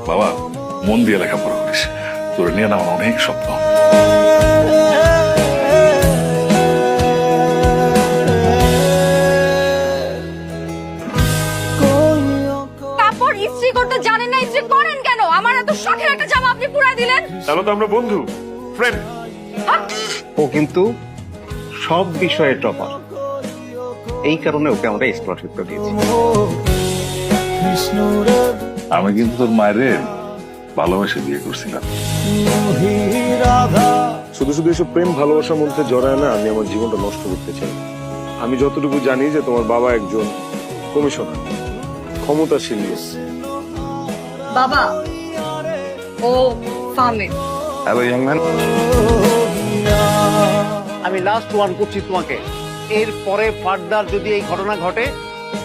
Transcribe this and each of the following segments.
বাবা মন দিয়ে লেখাপড়া করিস, তোর নিয়ে না আমার অনেক স্বপ্ন। কাপড় ইস্ত্রি করতে জানেন না, ইস্ত্রি করেন কেন? আমার এত শখের একটা জামা আপনি পুরাই দিলেন। তাহলে তো আমরা বন্ধু, ফ্রেন্ড। ও কিন্তু সব বিষয়ে টপার, এই কারণে ওকে আমরা স্কলারশিপটা দিয়েছি। আমি কিন্তু তোর মায়ের ভালোবাসে বিয়ে করছিলাম। শুধু শুধু এসব প্রেম ভালোবাসার মধ্যে জড়ায় না, আমি আমার জীবনটা নষ্ট করতে চাই। আমি যতটুকু জানি যে তোমার বাবা একজন কমিশনার, ক্ষমতাশীল লোক। বাবা ও ফার্মে। হ্যালো ইয়াং ম্যান, আমি লাস্ট ওয়ান করছি তোমাকে, এর পরে ফার্দার যদি এই ঘটনা ঘটে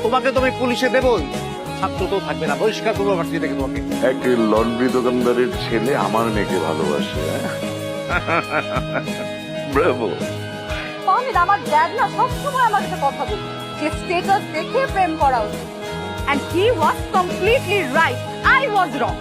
তোমাকে তো আমি পুলিশে দেবই, ছাত্র তো থাকবে না, বহিষ্কার করবো ভার্সিটি থেকে তোমাকে। এক লন্ড্রি দোকানদারের ছেলে আমার মেয়েকে ভালোবাসে। ব্রাভো। ফার্মে আমার ড্যাড না সবসময় আমার সাথে কথা বলতো যে স্টেটাস দেখে প্রেম করা উচিত, and he was completely right, I was wrong.